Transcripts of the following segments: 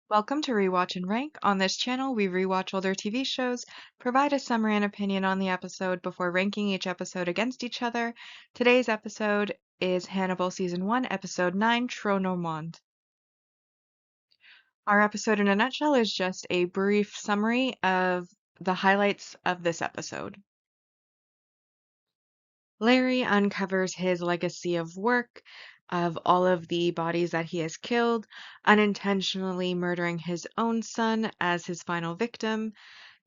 Welcome to Rewatch and Rank. On this channel, we rewatch older TV shows, provide a summary and opinion on the episode before ranking each episode against each other. Today's episode is Hannibal Season 1, Episode 9, Tronomond. Our episode in a nutshell is just a brief summary of the highlights of this episode. Larry uncovers his legacy of work, of all of the bodies that he has killed, unintentionally murdering his own son as his final victim.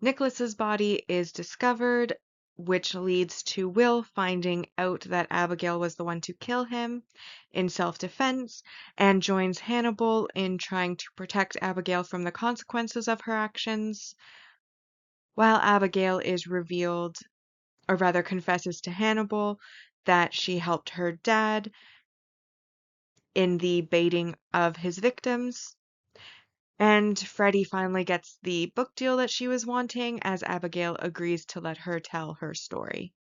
Nicholas's body is discovered, which leads to Will finding out that Abigail was the one to kill him in self-defense, and joins Hannibal in trying to protect Abigail from the consequences of her actions, while Abigail is revealed, or rather confesses to Hannibal, that she helped her dad in the baiting of his victims. And Freddie finally gets the book deal that she was wanting as Abigail agrees to let her tell her story.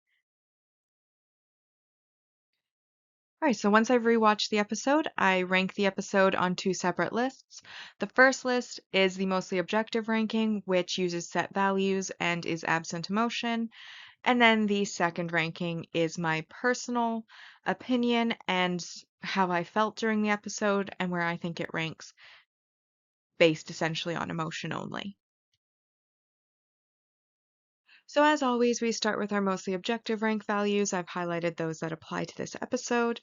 Alright, so once I've rewatched the episode, I rank the episode on two separate lists. The first list is the mostly objective ranking, which uses set values and is absent emotion. And then the second ranking is my personal opinion and how I felt during the episode and where I think it ranks, based essentially on emotion only. So as always, we start with our mostly objective rank values. I've highlighted those that apply to this episode.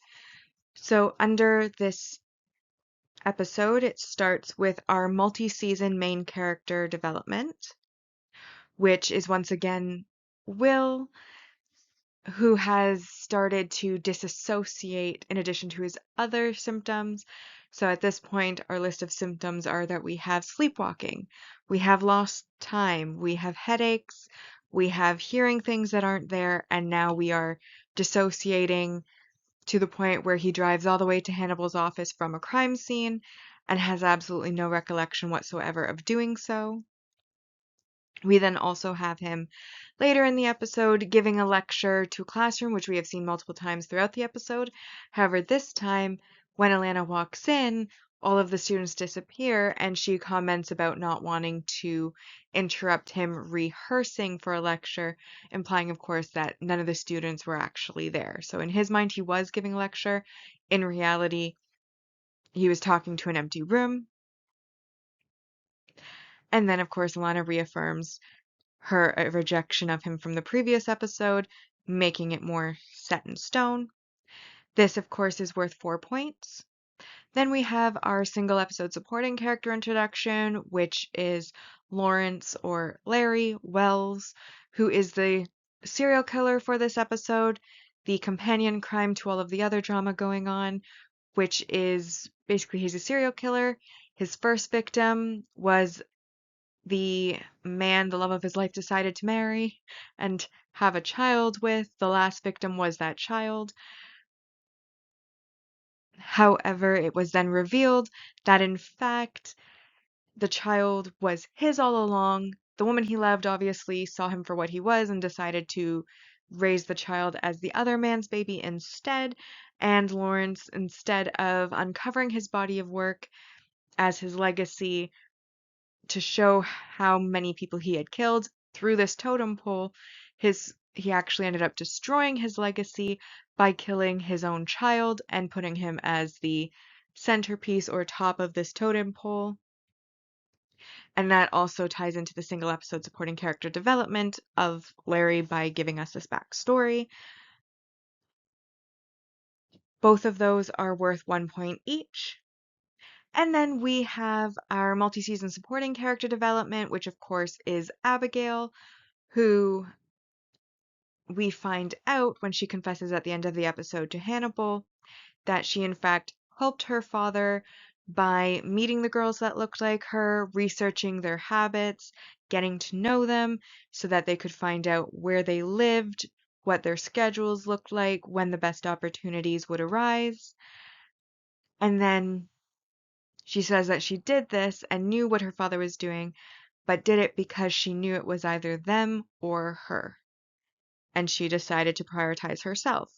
So under this episode, it starts with our multi-season main character development, which is once again Will, who has started to disassociate in addition to his other symptoms. So at this point, our list of symptoms are that we have sleepwalking, we have lost time, we have headaches, we have hearing things that aren't there, and now we are dissociating to the point where he drives all the way to Hannibal's office from a crime scene and has absolutely no recollection whatsoever of doing so. We then also have him later in the episode giving a lecture to a classroom, which we have seen multiple times throughout the episode. However, this time, when Alana walks in, all of the students disappear, and she comments about not wanting to interrupt him rehearsing for a lecture, implying, of course, that none of the students were actually there. So in his mind, he was giving a lecture. In reality, he was talking to an empty room. And then, of course, Alana reaffirms her rejection of him from the previous episode, making it more set in stone. This, of course, is worth 4 points. Then we have our single episode supporting character introduction, which is Lawrence or Larry Wells, who is the serial killer for this episode, the companion crime to all of the other drama going on, which is basically he's a serial killer. His first victim was the man the love of his life decided to marry and have a child with. The last victim was that child. However, it was then revealed that in fact the child was his all along. The woman he loved obviously saw him for what he was and decided to raise the child as the other man's baby instead. And Lawrence, instead of uncovering his body of work as his legacy, to show how many people he had killed through this totem pole, he actually ended up destroying his legacy by killing his own child and putting him as the centerpiece or top of this totem pole. And that also ties into the single episode supporting character development of Larry by giving us this backstory. Both of those are worth 1 point each. And then we have our multi-season supporting character development, which of course is Abigail, who we find out when she confesses at the end of the episode to Hannibal that she in fact helped her father by meeting the girls that looked like her, researching their habits, getting to know them so that they could find out where they lived, what their schedules looked like, when the best opportunities would arise. And then she says that she did this and knew what her father was doing, but did it because she knew it was either them or her. And she decided to prioritize herself.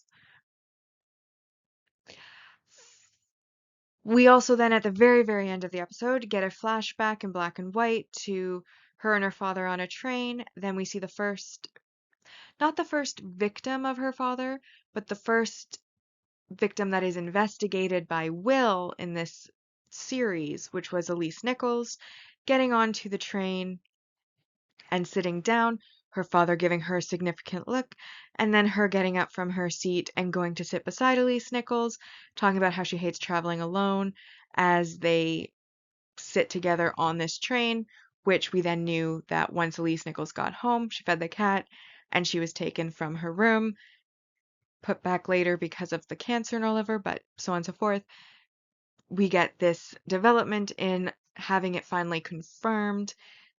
We also then, at the very, very end of the episode, get a flashback in black and white to her and her father on a train. Then we see the first, not the first victim of her father, but the first victim that is investigated by Will in this series, which was Elise Nichols, getting onto the train and sitting down, her father giving her a significant look, and then her getting up from her seat and going to sit beside Elise Nichols, talking about how she hates traveling alone as they sit together on this train, which we then knew that once Elise Nichols got home, she fed the cat and she was taken from her room, put back later because of the cancer in her liver, but so on and so forth. We get this development in having it finally confirmed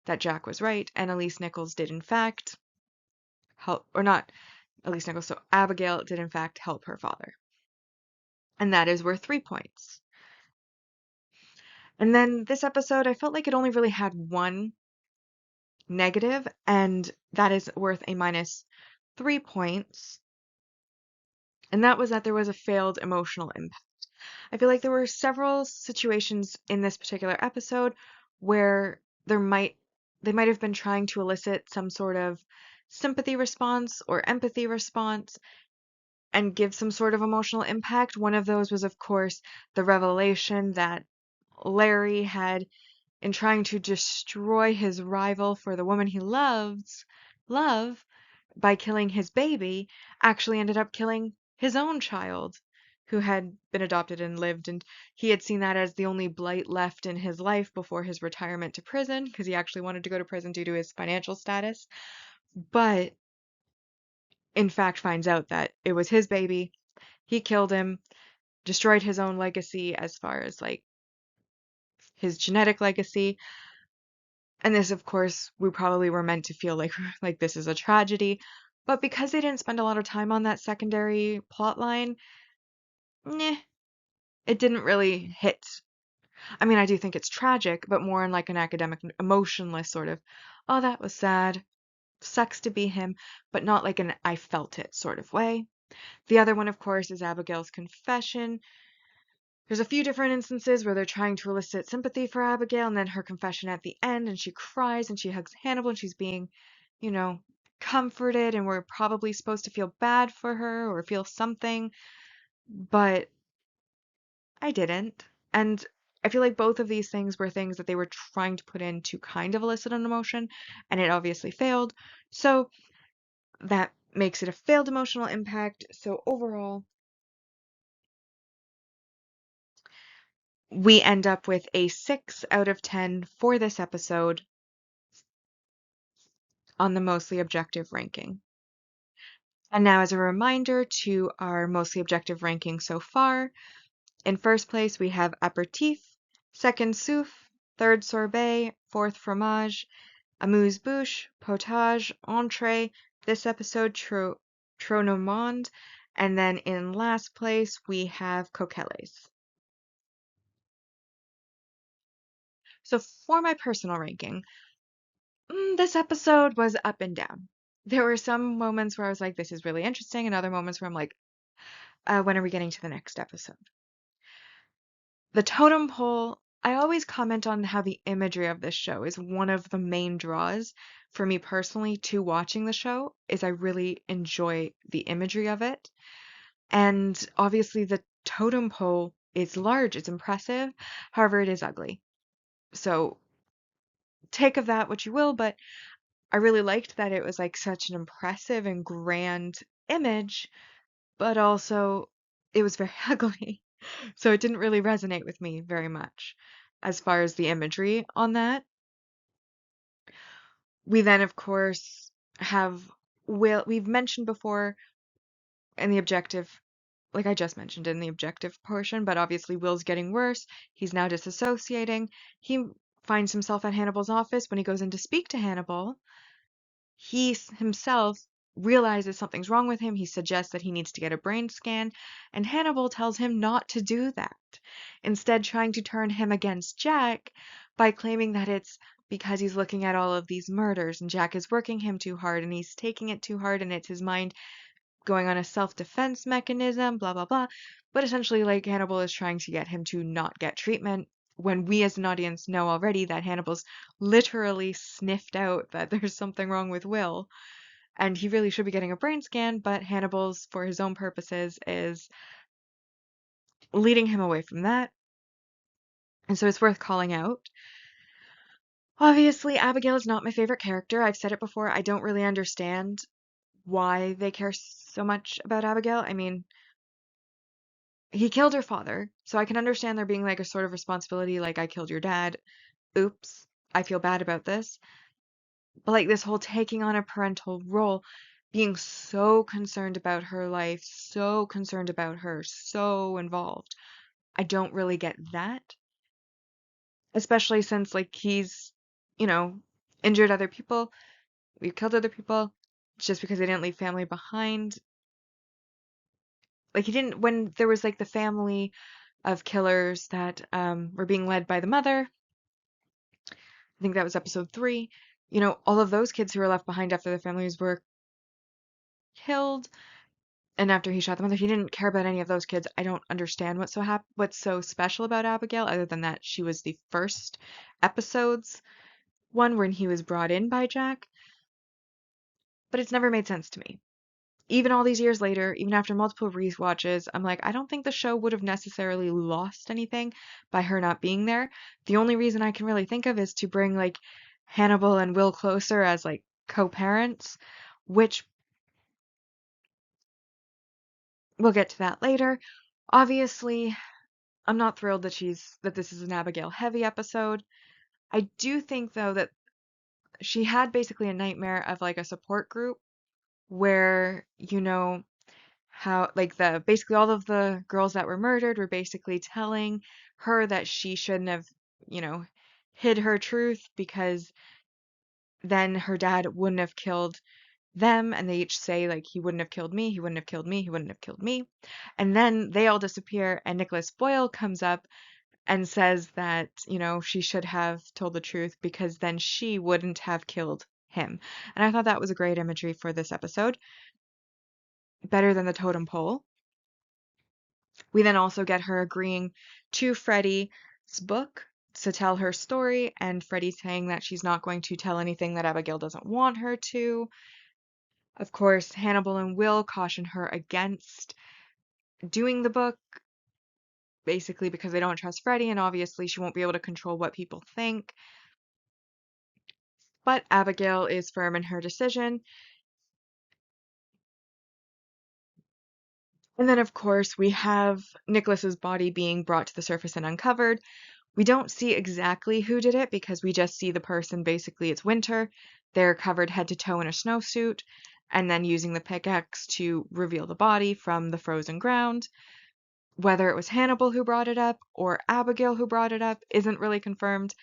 that Jack was right and Elise Nichols did in fact help, or not Elise Nichols, so Abigail did in fact help her father. And that is worth 3 points. And then this episode, I felt like it only really had one negative, and that is worth a minus 3 points. And that was that there was a failed emotional impact. I feel like there were several situations in this particular episode where they might have been trying to elicit some sort of sympathy response or empathy response and give some sort of emotional impact. One of those was, of course, the revelation that Larry had, in trying to destroy his rival for the woman he love, by killing his baby, actually ended up killing his own child, who had been adopted and lived, and he had seen that as the only blight left in his life before his retirement to prison, because he actually wanted to go to prison due to his financial status, but in fact finds out that it was his baby. He killed him, destroyed his own legacy as far as like his genetic legacy. And this, of course, we probably were meant to feel like like this is a tragedy, but because they didn't spend a lot of time on that secondary plot line, nah, it didn't really hit. I mean, I do think it's tragic, but more in like an academic, emotionless sort of, oh, that was sad, sucks to be him, but not like an I felt it sort of way. The other one, of course, is Abigail's confession. There's a few different instances where they're trying to elicit sympathy for Abigail, and then her confession at the end, and she cries and she hugs Hannibal, and she's being, you know, comforted, and we're probably supposed to feel bad for her or feel something, but I didn't. And I feel like both of these things were things that they were trying to put in to kind of elicit an emotion, and it obviously failed. So that makes it a failed emotional impact. So overall, we end up with a 6 out of 10 for this episode on the mostly objective ranking. And now, as a reminder to our mostly objective ranking so far, in first place we have aperitif, second souffle, third sorbet, fourth fromage, amuse-bouche, potage, entree, this episode tronomande, and then in last place we have coquelles. So for my personal ranking, this episode was up and down. There were some moments where I was like, this is really interesting, and other moments where I'm like, when are we getting to the next episode? The totem pole, I always comment on how the imagery of this show is one of the main draws for me personally to watching the show, is I really enjoy the imagery of it. And obviously the totem pole is large, it's impressive, however, it is ugly. So take of that what you will, but I really liked that it was like such an impressive and grand image, but also it was very ugly. So it didn't really resonate with me very much as far as the imagery on that. We then, of course, have Will, we've mentioned before in the objective, like I just mentioned in the objective portion, but obviously Will's getting worse. He's now disassociating. He finds himself at Hannibal's office. When he goes in to speak to Hannibal, he himself realizes something's wrong with him. He suggests that he needs to get a brain scan, and Hannibal tells him not to do that, instead trying to turn him against Jack by claiming that it's because he's looking at all of these murders and Jack is working him too hard and he's taking it too hard and it's his mind going on a self-defense mechanism, blah, blah, blah. But essentially, like, Hannibal is trying to get him to not get treatment when we as an audience know already that Hannibal's literally sniffed out that there's something wrong with Will and he really should be getting a brain scan, but Hannibal's, for his own purposes, is leading him away from that. And so it's worth calling out. Obviously, Abigail is not my favorite character. I've said it before. I don't really understand why they care so much about Abigail. I mean, he killed her father, so I can understand there being like a sort of responsibility, like, I killed your dad. Oops, I feel bad about this. But like this whole taking on a parental role, being so concerned about her life, so concerned about her, so involved. I don't really get that, especially since like he's, you know, injured other people, we've killed other people just because they didn't leave family behind. Like he didn't when there was like the family of killers that were being led by the mother. I think that was episode 3. You know, all of those kids who were left behind after the families were killed and after he shot the mother, he didn't care about any of those kids. I don't understand what's so special about Abigail other than that she was the first episode's one when he was brought in by Jack, but it's never made sense to me. Even all these years later, even after multiple rewatches, I'm like, I don't think the show would have necessarily lost anything by her not being there. The only reason I can really think of is to bring like Hannibal and Will closer as like co-parents, which we'll get to that later. Obviously, I'm not thrilled that this is an Abigail heavy episode. I do think though that she had basically a nightmare of like a support group where, you know, how like the basically all of the girls that were murdered were basically telling her that she shouldn't have, you know, hid her truth because then her dad wouldn't have killed them, and they each say like he wouldn't have killed me, he wouldn't have killed me, he wouldn't have killed me. And then they all disappear and Nicholas Boyle comes up and says that, you know, she should have told the truth because then she wouldn't have killed him. And I thought that was a great imagery for this episode. Better than the totem pole. We then also get her agreeing to Freddie's book to tell her story, and Freddie saying that she's not going to tell anything that Abigail doesn't want her to. Of course, Hannibal and Will caution her against doing the book, basically because they don't trust Freddie, and obviously she won't be able to control what people think. But Abigail is firm in her decision. And then, of course, we have Nicholas's body being brought to the surface and uncovered. We don't see exactly who did it because we just see the person, basically it's winter, they're covered head to toe in a snowsuit, and then using the pickaxe to reveal the body from the frozen ground. Whether it was Hannibal who brought it up or Abigail who brought it up isn't really confirmed.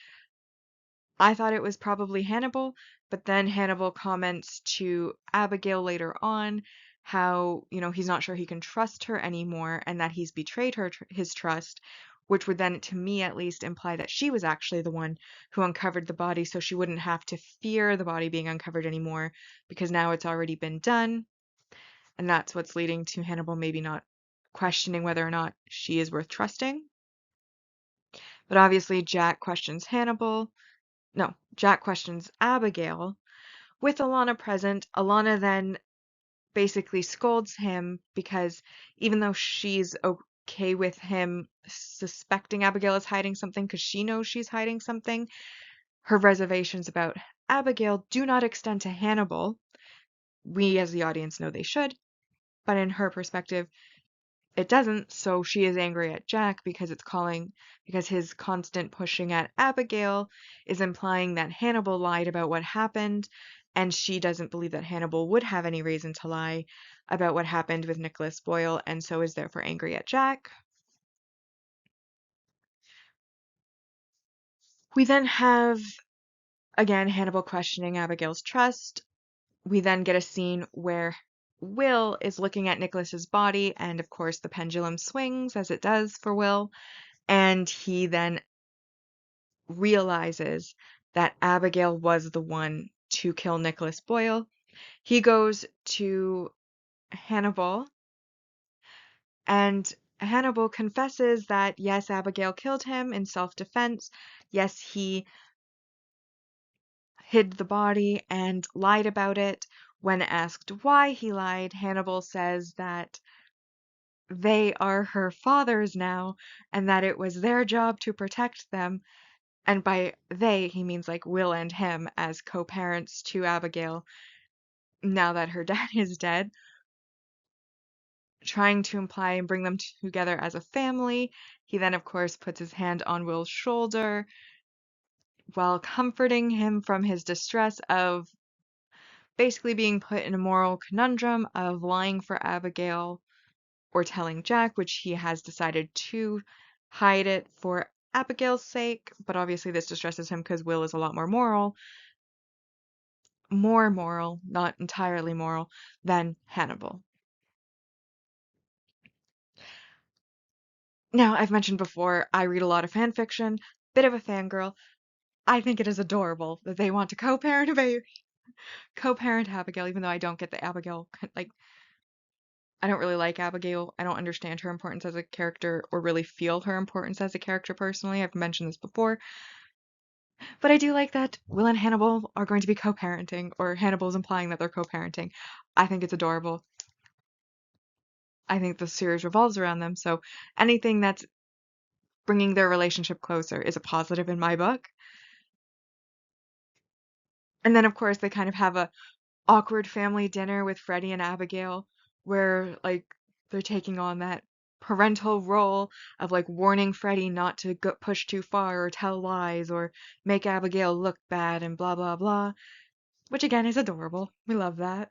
I thought it was probably Hannibal, but then Hannibal comments to Abigail later on how, you know, he's not sure he can trust her anymore and that he's betrayed his trust, which would then, to me at least, imply that she was actually the one who uncovered the body so she wouldn't have to fear the body being uncovered anymore because now it's already been done. And that's what's leading to Hannibal maybe not questioning whether or not she is worth trusting. But obviously, Jack questions Hannibal. No, Jack questions Abigail. With Alana present, Alana then basically scolds him because even though she's okay with him suspecting Abigail is hiding something because she knows she's hiding something, her reservations about Abigail do not extend to Hannibal. We as the audience know they should, but in her perspective, it doesn't, so she is angry at Jack because his constant pushing at Abigail is implying that Hannibal lied about what happened, and she doesn't believe that Hannibal would have any reason to lie about what happened with Nicholas Boyle, and so is therefore angry at Jack. We then have, again, Hannibal questioning Abigail's trust. We then get a scene where Will is looking at Nicholas's body, and of course the pendulum swings as it does for Will. And he then realizes that Abigail was the one to kill Nicholas Boyle. He goes to Hannibal, and Hannibal confesses that yes, Abigail killed him in self-defense. Yes, he hid the body and lied about it. When asked why he lied, Hannibal says that they are her fathers now and that it was their job to protect them. And by they, he means like Will and him as co-parents to Abigail now that her dad is dead, trying to imply and bring them together as a family. He then, of course, puts his hand on Will's shoulder while comforting him from his distress of basically being put in a moral conundrum of lying for Abigail or telling Jack, which he has decided to hide it for Abigail's sake, but obviously this distresses him because Will is a lot more moral, not entirely moral, than Hannibal. Now, I've mentioned before, I read a lot of fan fiction, bit of a fangirl. I think it is adorable that they want to co-parent Abigail, even though I don't get the Abigail, like, I don't really like Abigail. I don't understand her importance as a character or really feel her importance as a character personally. I've mentioned this before. But I do like that Will and Hannibal are going to be co-parenting, or Hannibal's implying that they're co-parenting. I think it's adorable. I think the series revolves around them, so anything that's bringing their relationship closer is a positive in my book. And then, of course, they kind of have a awkward family dinner with Freddie and Abigail, where like they're taking on that parental role of like warning Freddie not to go push too far or tell lies or make Abigail look bad and blah blah blah, which again is adorable. We love that.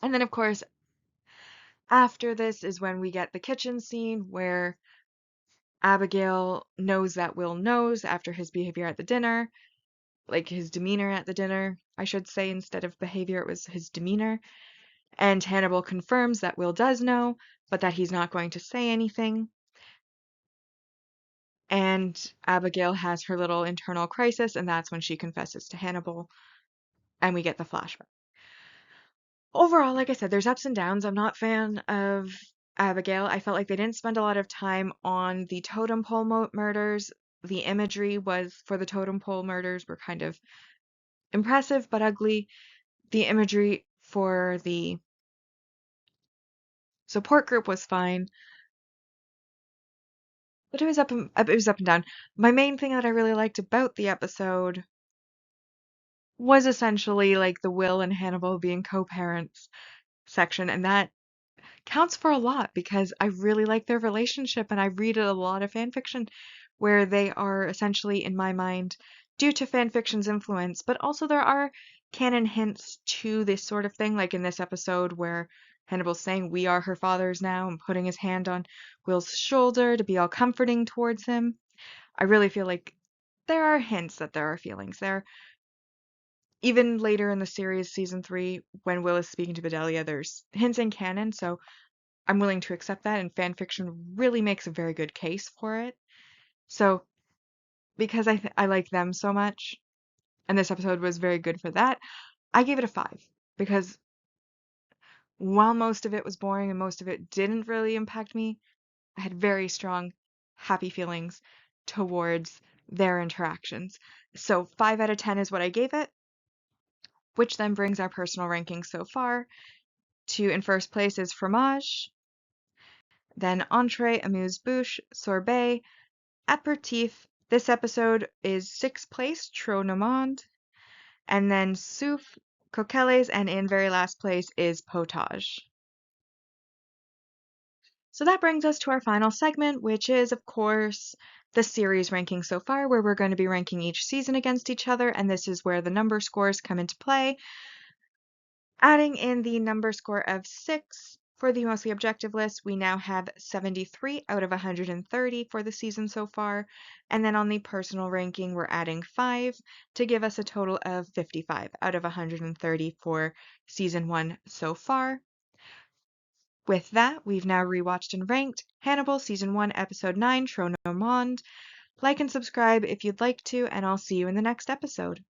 And then of course after this is when we get the kitchen scene where Abigail knows that Will knows after his behavior at the dinner, like his demeanor at the dinner, I should say, instead of behavior, it was his demeanor. And Hannibal confirms that Will does know, but that he's not going to say anything. And Abigail has her little internal crisis, and that's when she confesses to Hannibal, and we get the flashback. Overall, like I said, there's ups and downs. I'm not a fan of Abigail. I felt like they didn't spend a lot of time on the totem pole murders. The imagery was for the totem pole murders were kind of impressive but ugly. The imagery for the support group was fine, but it was up and down. My main thing that I really liked about the episode was essentially like the Will and Hannibal being co-parents section, and that counts for a lot because I really like their relationship and I read a lot of fan fiction where they are essentially, in my mind, due to fan fiction's influence, but also there are canon hints to this sort of thing, like in this episode where Hannibal's saying we are her fathers now and putting his hand on Will's shoulder to be all comforting towards him. I really feel like there are hints that there are feelings there. Even later in the series, season 3, when Will is speaking to Bedelia, there's hints in canon, so I'm willing to accept that, and fan fiction really makes a very good case for it. So, because I like them so much, and this episode was very good for that, I gave it a 5. Because while most of it was boring and most of it didn't really impact me, I had very strong, happy feelings towards their interactions. So 5 out of 10 is what I gave it, which then brings our personal ranking so far to in first place is fromage, then entree, amuse-bouche, sorbet, aperitif. This episode is sixth place, trop normand, and then souffle, coquelles, and in very last place is potage. So that brings us to our final segment, which is, of course, the series ranking so far, where we're going to be ranking each season against each other, and this is where the number scores come into play. Adding in the number score of 6 for the mostly objective list, we now have 73 out of 130 for the season so far. And then on the personal ranking, we're adding 5 to give us a total of 55 out of 130 for season 1 so far. With that, we've now rewatched and ranked Hannibal season 1 episode 9, Trop Normand. Like and subscribe if you'd like to, and I'll see you in the next episode.